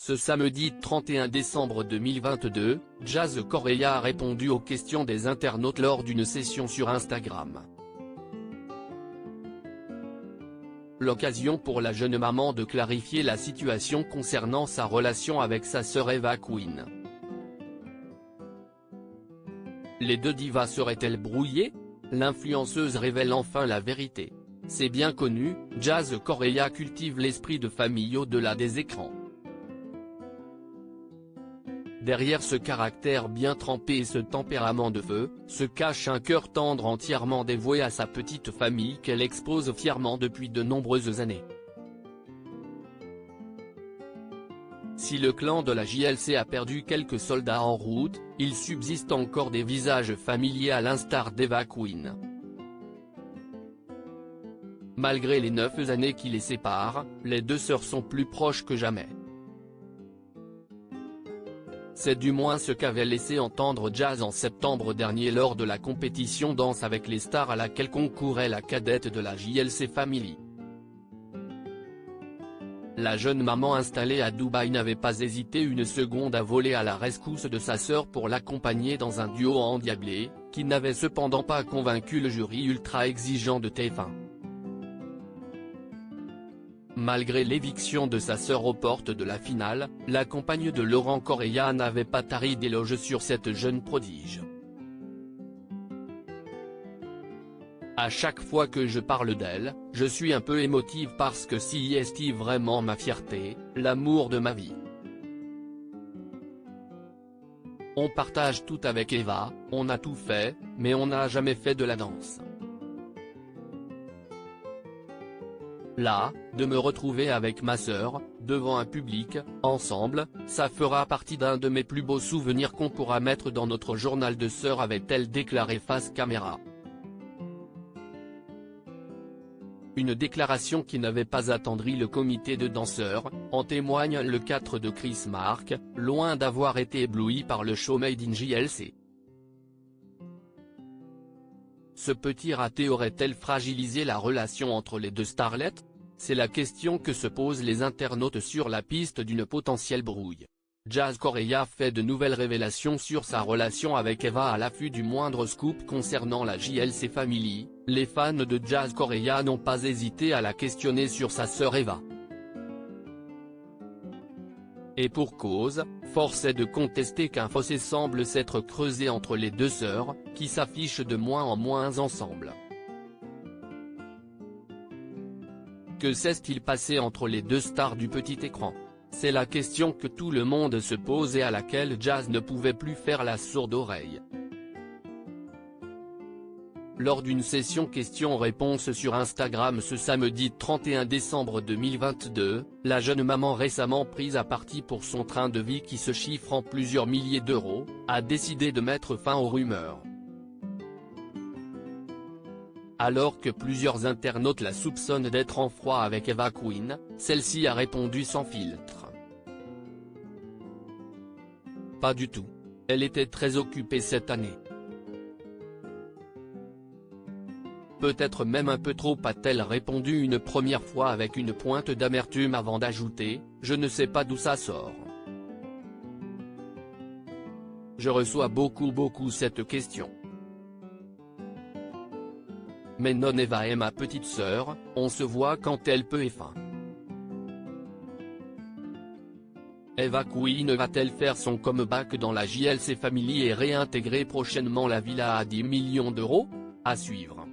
Ce samedi 31 décembre 2022, Jazz Correia a répondu aux questions des internautes lors d'une session sur Instagram. L'occasion pour la jeune maman de clarifier la situation concernant sa relation avec sa sœur Eva Queen. Les deux divas seraient-elles brouillées? L'influenceuse révèle enfin la vérité. C'est bien connu, Jazz Correia cultive l'esprit de famille au-delà des écrans. Derrière ce caractère bien trempé et ce tempérament de feu, se cache un cœur tendre entièrement dévoué à sa petite famille qu'elle expose fièrement depuis de nombreuses années. Si le clan de la JLC a perdu quelques soldats en route, il subsiste encore des visages familiers à l'instar d'Eva Queen. Malgré les 9 années qui les séparent, les deux sœurs sont plus proches que jamais. C'est du moins ce qu'avait laissé entendre Jazz en septembre dernier lors de la compétition Danse avec les stars à laquelle concourait la cadette de la JLC Family. La jeune maman installée à Dubaï n'avait pas hésité une seconde à voler à la rescousse de sa sœur pour l'accompagner dans un duo endiablé, qui n'avait cependant pas convaincu le jury ultra exigeant de TF1. Malgré l'éviction de sa sœur aux portes de la finale, la compagne de Laurent Correia n'avait pas tari d'éloges sur cette jeune prodige. À chaque fois que je parle d'elle, je suis un peu émotive parce que si est vraiment ma fierté, l'amour de ma vie. On partage tout avec Eva, on a tout fait, mais on n'a jamais fait de la danse. Là, de me retrouver avec ma sœur, devant un public, ensemble, ça fera partie d'un de mes plus beaux souvenirs qu'on pourra mettre dans notre journal de sœur, avait-elle déclaré face caméra. Une déclaration qui n'avait pas attendri le comité de danseurs, en témoigne le 4 de Chris Mark, loin d'avoir été ébloui par le show Made in JLC. Ce petit raté aurait-elle fragilisé la relation entre les deux starlets? C'est la question que se posent les internautes sur la piste d'une potentielle brouille. Jazz Correia fait de nouvelles révélations sur sa relation avec Eva à l'affût du moindre scoop concernant la JLC Family. Les fans de Jazz Correia n'ont pas hésité à la questionner sur sa sœur Eva. Et pour cause, force est de contester qu'un fossé semble s'être creusé entre les deux sœurs, qui s'affichent de moins en moins ensemble. Que s'est-il passé entre les deux stars du petit écran? C'est la question que tout le monde se pose et à laquelle Jazz ne pouvait plus faire la sourde oreille. Lors d'une session questions-réponses sur Instagram ce samedi 31 décembre 2022, la jeune maman récemment prise à partie pour son train de vie qui se chiffre en plusieurs milliers d'euros, a décidé de mettre fin aux rumeurs. Alors que plusieurs internautes la soupçonnent d'être en froid avec Eva Queen, celle-ci a répondu sans filtre. Pas du tout. Elle était très occupée cette année. Peut-être même un peu trop, a-t-elle répondu une première fois avec une pointe d'amertume avant d'ajouter, je ne sais pas d'où ça sort. Je reçois beaucoup cette question. Mais non, Eva est ma petite sœur, on se voit quand elle peut et fin. Eva Queen va-t-elle faire son comeback dans la JLC Family et réintégrer prochainement la villa à 10 millions d'euros? À suivre.